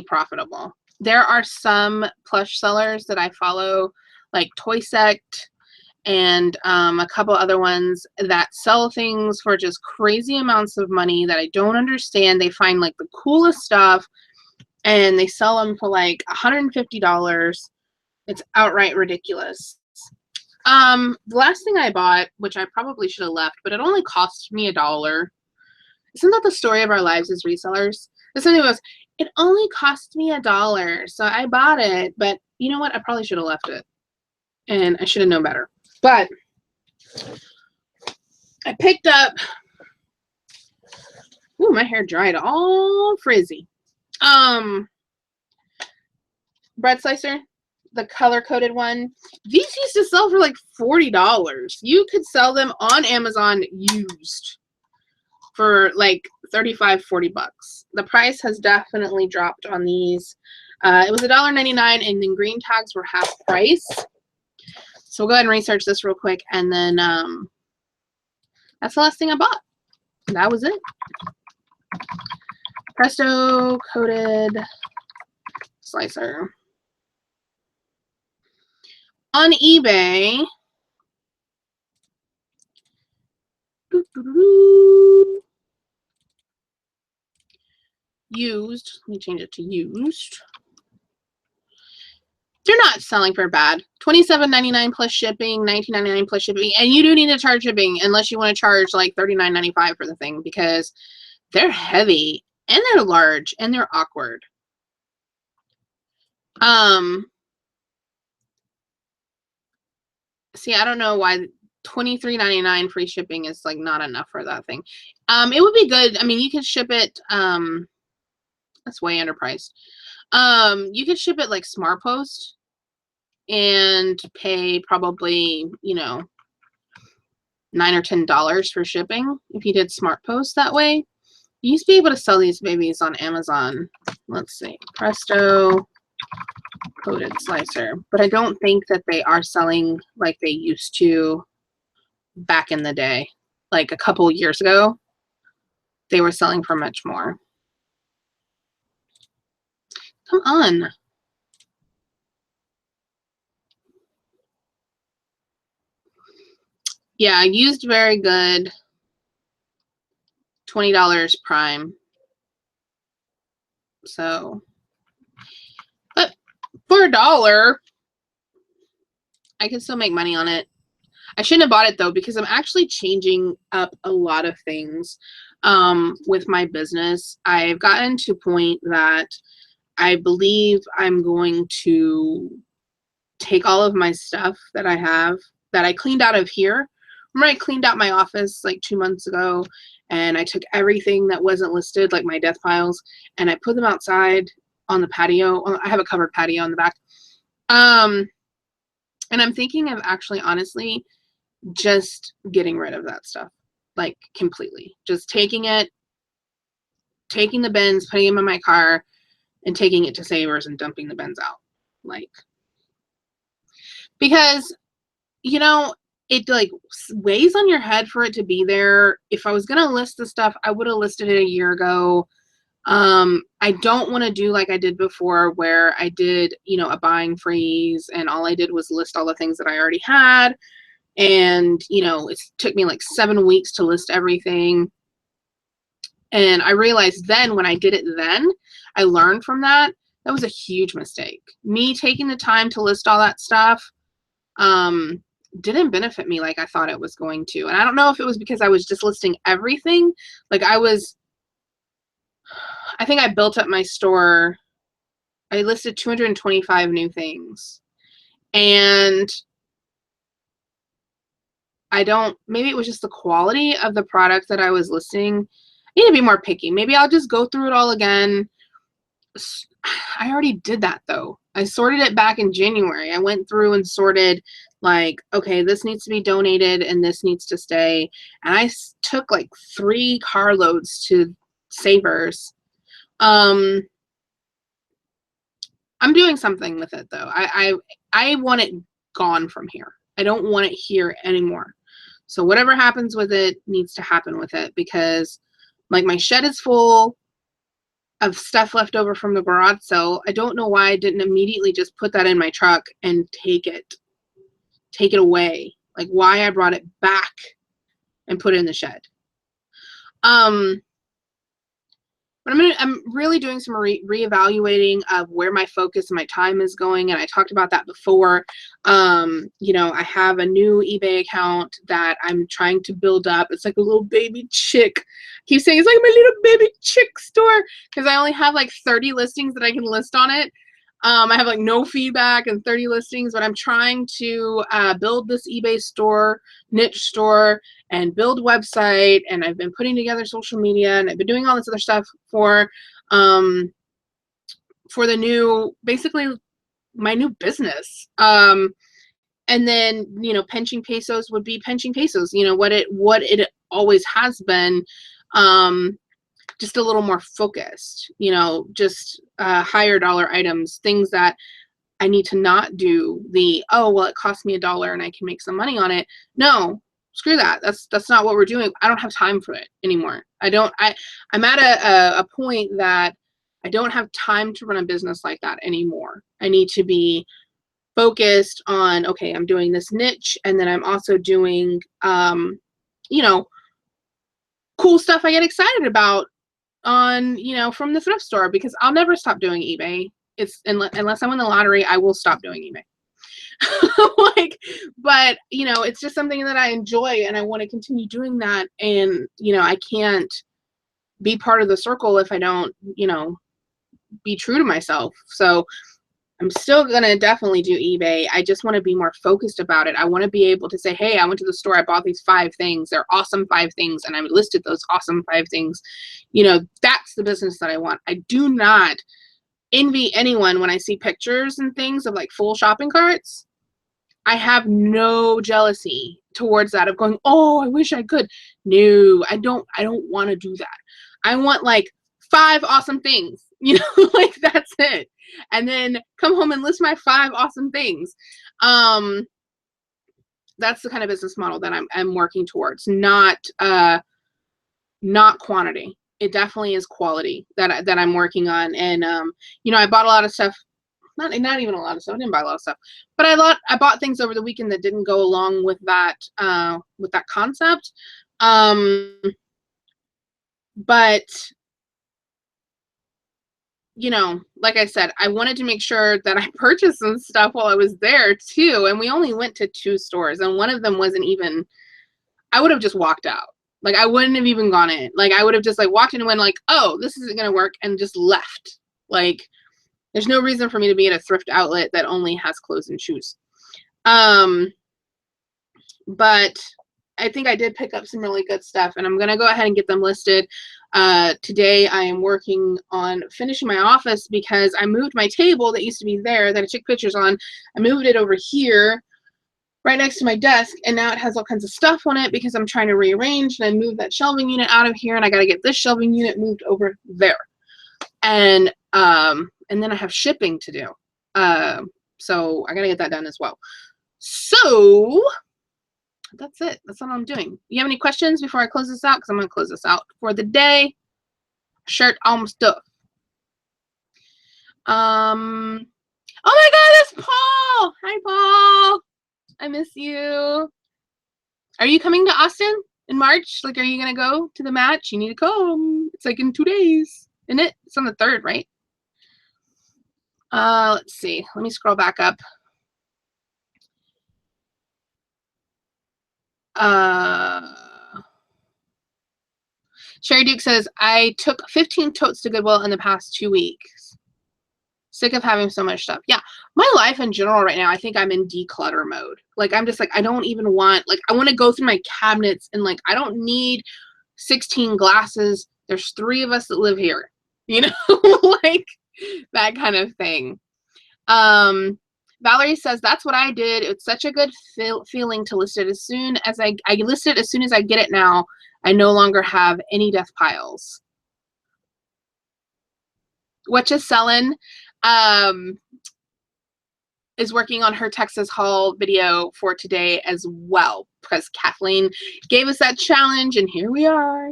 profitable. There are some plush sellers that I follow, like Toy Sect and a couple other ones that sell things for just crazy amounts of money that I don't understand. They find like the coolest stuff and they sell them for like $150. It's outright ridiculous. The last thing I bought, which I probably should have left, but it only cost me $1. Isn't that the story of our lives as resellers? This something goes, it only cost me $1, so I bought it, but you know what? I probably should have left it. And I should have known better. But I picked up, ooh, my hair dried all frizzy. Bread slicer, the color-coded one. These used to sell for like $40. You could sell them on Amazon used for like 35, 40 bucks. The price has definitely dropped on these. It was $1.99 and then green tags were half price. So we'll go ahead and research this real quick, and then that's the last thing I bought. That was it. Presto coated slicer. On eBay, used, let me change it to used. They're not selling for bad. $27.99 plus shipping, $19.99 plus shipping, and you do need to charge shipping unless you want to charge like $39.95 for the thing, because they're heavy and they're large and they're awkward. See, I don't know why $23.99 free shipping is like not enough for that thing. It would be good. I mean, you could ship it. That's way underpriced. You could ship it like Smart Post and pay probably, you know, $9 or $10 for shipping if you did Smart Post that way. You used to be able to sell these babies on Amazon. Let's see, Presto coated slicer, but I don't think that they are selling like they used to back in the day. Like a couple years ago, they were selling for much more. Come on. Yeah, used very good. $20 Prime. So, but for $1, I can still make money on it. I shouldn't have bought it though, because I'm actually changing up a lot of things with my business. I've gotten to a point that I believe I'm going to take all of my stuff that I have, that I cleaned out of here. Remember I cleaned out my office like 2 months ago, and I took everything that wasn't listed, like my death piles, and I put them outside on the patio. I have a covered patio in the back. And I'm thinking of actually, honestly, just getting rid of that stuff, like completely. Just taking it, taking the bins, putting them in my car, and taking it to Savers and dumping the bins out. Like, because, you know, it like weighs on your head for it to be there. If I was going to list the stuff, I would have listed it a year ago. I don't want to do like I did before where I did, you know, a buying freeze and all I did was list all the things that I already had. And, you know, it took me like 7 weeks to list everything. And I realized then when I did it then, I learned from that. That was a huge mistake. Me taking the time to list all that stuff didn't benefit me like I thought it was going to. And I don't know if it was because I was just listing everything. Like I think I built up my store. I listed 225 new things. And maybe it was just the quality of the product that I was listing. I need to be more picky. Maybe I'll just go through it all again. I already did that though. I sorted it back in January. I went through and sorted like, okay, this needs to be donated and this needs to stay. And I took like 3 carloads to Savers. I'm doing something with it though. I want it gone from here. I don't want it here anymore. So whatever happens with it needs to happen with it because like my shed is full of stuff left over from the garage sale. I don't know why I didn't immediately just put that in my truck and take it away. Like why I brought it back and put it in the shed. But I'm really doing some reevaluating of where my focus and my time is going. And I talked about that before. You know, I have a new eBay account that I'm trying to build up. It's like a little baby chick. I keep saying it's like my little baby chick store because I only have like 30 listings that I can list on it. I have like no feedback and 30 listings, but I'm trying to build this eBay store, niche store, and build website. And I've been putting together social media and I've been doing all this other stuff for the new, basically my new business. And then, you know, pinching pesos would be pinching pesos, you know, what it always has been. Just a little more focused, you know, just higher dollar items, things that I need to not do the, oh, well, it cost me $1 and I can make some money on it. No, screw that. That's not what we're doing. I don't have time for it anymore. I'm at a point that I don't have time to run a business like that anymore. I need to be focused on, okay, I'm doing this niche and then I'm also doing, you know, cool stuff I get excited about on, you know, from the thrift store because I'll never stop doing eBay. It's unless I win the lottery, I will stop doing eBay. Like, but you know, it's just something that I enjoy and I want to continue doing that. And, you know, I can't be part of the circle if I don't, you know, be true to myself. So I'm still going to definitely do eBay. I just want to be more focused about it. I want to be able to say, hey, I went to the store, I bought these 5 things. They're awesome 5 things. And I listed those awesome 5 things. You know, that's the business that I want. I do not envy anyone when I see pictures and things of like full shopping carts. I have no jealousy towards that of going, oh, I wish I could. No, I don't want to do that. I want like 5 awesome things, you know, like that's it. And then come home and list my 5 awesome things. That's the kind of business model that I'm working towards, not quantity. It definitely is quality that I'm working on. And you know, I bought a lot of stuff. Not even a lot of stuff. I didn't buy a lot of stuff, but I bought things over the weekend that didn't go along with that concept. But you know, like I said, I wanted to make sure that I purchased some stuff while I was there too. And we only went to 2 stores, and one of them wasn't even. I would have just walked out. Like I wouldn't have even gone in. Like I would have just like walked in and went like, oh, this isn't gonna work, and just left. Like. There's no reason for me to be at a thrift outlet that only has clothes and shoes. But I think I did pick up some really good stuff, and I'm going to go ahead and get them listed. Today I am working on finishing my office because I moved my table that used to be there that I took pictures on. I moved it over here right next to my desk, and now it has all kinds of stuff on it because I'm trying to rearrange, and I moved that shelving unit out of here, and I got to get this shelving unit moved over there. And then I have shipping to do. So I got to get that done as well. So that's it. That's all I'm doing. You have any questions before I close this out? Because I'm going to close this out for the day. shirt stuff. Oh my God, it's Paul. Hi, Paul. I miss you. Are you coming to Austin in March? Like, are you gonna go to the match? You need to come. It's like in 2 days, isn't it? It's on the 3rd, right? Let's see. Let me scroll back up. Sherry Duke says, I took 15 totes to Goodwill in the past 2 weeks. Sick of having so much stuff. Yeah, my life in general right now, I think I'm in declutter mode. Like, I'm just like, I don't even want, like, I want to go through my cabinets and, like, I don't need 16 glasses. There's 3 of us that live here, you know, like that kind of thing. Valerie says, that's what I did. It's such a good feeling to list it as soon as I list it as soon as I get it now. I no longer have any death piles. What you selling is working on her Texas haul video for today as well, because Kathleen gave us that challenge, and here we are.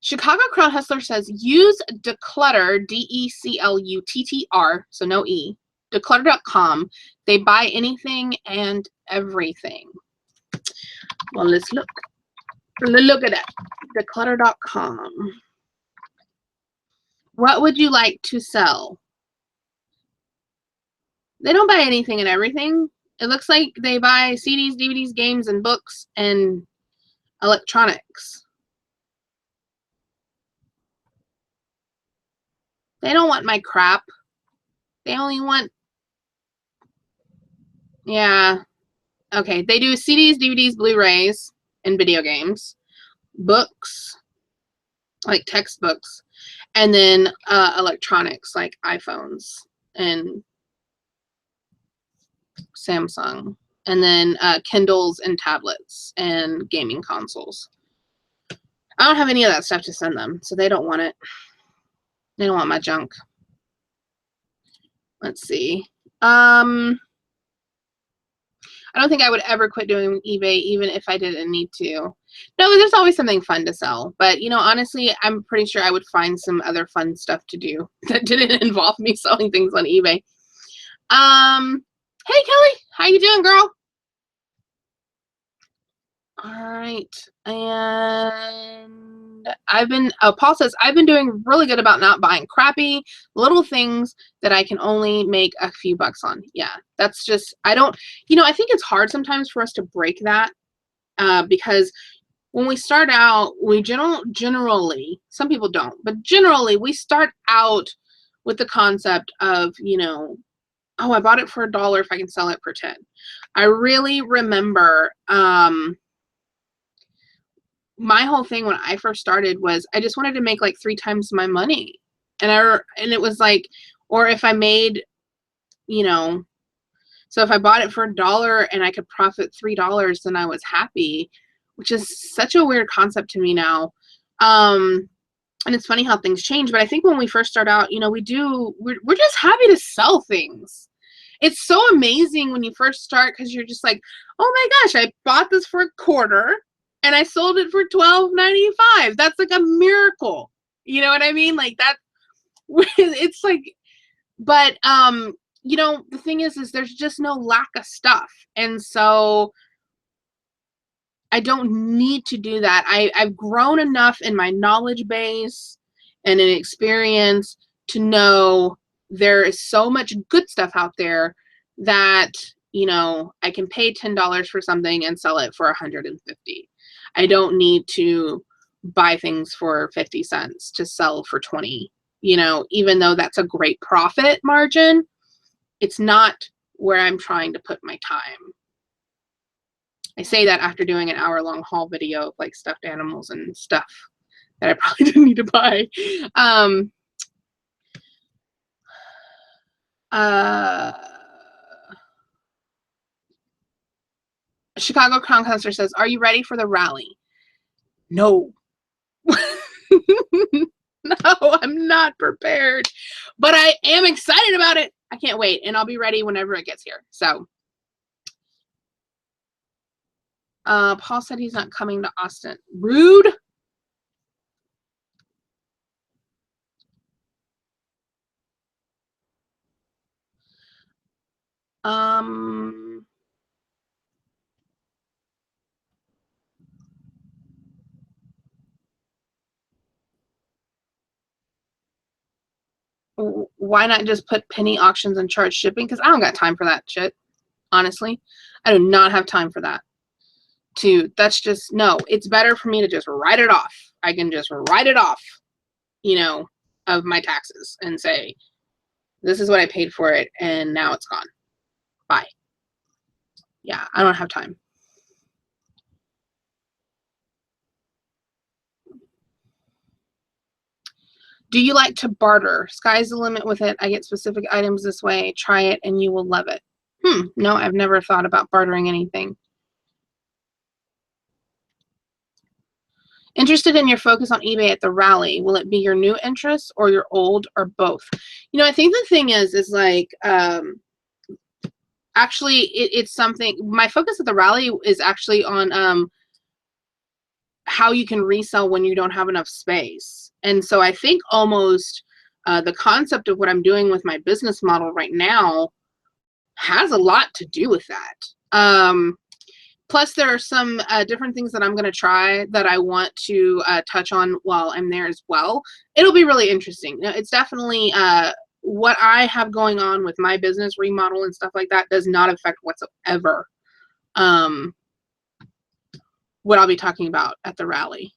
Chicago Crown Hustler says, use Declutter, D-E-C-L-U-T-T-R, so no E, declutter.com. They buy anything and everything. Well, let's look. Look at that. Declutter.com. What would you like to sell? They don't buy anything and everything. It looks like they buy CDs, DVDs, games, and books, and electronics. They don't want my crap. They only want, yeah. Okay, they do CDs, DVDs, Blu-rays, and video games, books, like textbooks, and then electronics like iPhones and Samsung, and then Kindles and tablets and gaming consoles. I don't have any of that stuff to send them, so they don't want it. They don't want my junk. Let's see. I don't think I would ever quit doing eBay, even if I didn't need to. No, there's always something fun to sell. But, you know, honestly, I'm pretty sure I would find some other fun stuff to do that didn't involve me selling things on eBay. Hey, Kelly. How you doing, girl? All right. And Paul says, I've been doing really good about not buying crappy little things that I can only make a few bucks on. Yeah, that's just, I think it's hard sometimes for us to break that because when we start out, we generally, some people don't, but generally we start out with the concept of, you know, oh, I bought it for $1 if I can sell it for 10. I really remember, my whole thing when I first started was I just wanted to make like 3 times my money. And it was like, or if I made, you know, so if I bought it for $1 and I could profit $3, then I was happy, which is such a weird concept to me now. And it's funny how things change, but I think when we first start out, you know, we're just happy to sell things. It's so amazing when you first start because you're just like, oh my gosh, I bought this for $0.25 and I sold it for $12.95. That's like a miracle. You know what I mean? Like that, it's like, but, you know, the thing is there's just no lack of stuff. And so I don't need to do that. I've grown enough in my knowledge base and in experience to know there is so much good stuff out there that, you know, I can pay $10 for something and sell it for $150. I don't need to buy things for 50 cents to sell for 20, you know, even though that's a great profit margin, it's not where I'm trying to put my time. I say that after doing an hour-long haul video of like stuffed animals and stuff that I probably didn't need to buy. Chicago Crown Counselor says, are you ready for the rally? No. No, I'm not prepared, but I am excited about it. I can't wait, and I'll be ready whenever it gets here. So, Paul said he's not coming to Austin. Rude. Why not just put penny auctions and charge shipping? Because I don't got time for that shit. Honestly, I do not have time for that. That's just, no, it's better for me to just write it off. I can just write it off, you know, of my taxes and say, this is what I paid for it, and now it's gone. Bye. Yeah, I don't have time. Do you like to barter? Sky's the limit with it. I get specific items this way. Try it and you will love it. No, I've never thought about bartering anything. Interested in your focus on eBay at the rally. Will it be your new interest or your old or both? You know, I think the thing is like, actually it's something, my focus at the rally is actually on how you can resell when you don't have enough space. And so I think almost the concept of what I'm doing with my business model right now has a lot to do with that. Plus, there are some different things that I'm going to try that I want to touch on while I'm there as well. It'll be really interesting. It's definitely what I have going on with my business remodel and stuff like that does not affect whatsoever what I'll be talking about at the rally.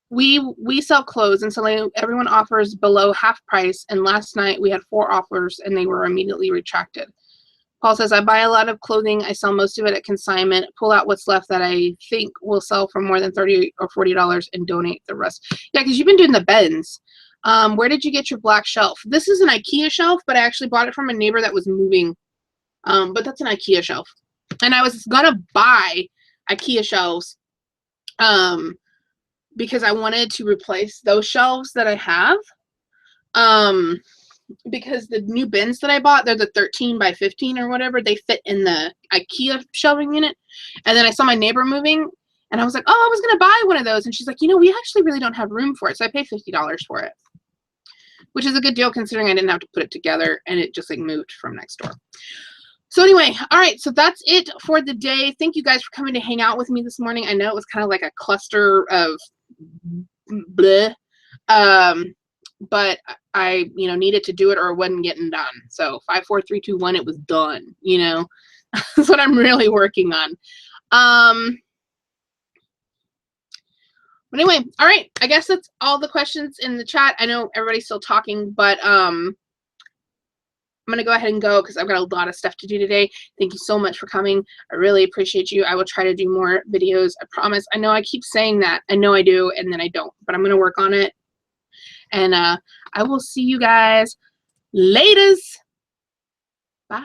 We sell clothes, and so everyone offers below half price, and last night we had 4 offers and they were immediately retracted. Paul says, I buy a lot of clothing. I sell most of it at consignment, pull out what's left that I think will sell for more than $30 or $40 and donate the rest. Yeah, because you've been doing the bins. Where did you get your black shelf? This is an IKEA shelf, but I actually bought it from a neighbor that was moving. But that's an IKEA shelf. And I was gonna buy IKEA shelves because I wanted to replace those shelves that I have. Because the new bins that I bought, they're the 13 by 15 or whatever, they fit in the IKEA shelving unit. And then I saw my neighbor moving and I was like, oh, I was gonna buy one of those. And she's like, you know, we actually really don't have room for it. So I paid $50 for it, which is a good deal considering I didn't have to put it together and it just like moved from next door. So anyway, all right, so that's it for the day. Thank you guys for coming to hang out with me this morning. I know it was kind of like a cluster of bleh, but I, needed to do it or it wasn't getting done. So 5, 4, 3, 2, 1, it was done. That's what I'm really working on. But anyway, all right, I guess that's all the questions in the chat. I know everybody's still talking, but I'm going to go ahead and go because I've got a lot of stuff to do today. Thank you so much for coming. I really appreciate you. I will try to do more videos. I promise. I know I keep saying that. I know I do, and then I don't. But I'm going to work on it. And I will see you guys later. Bye.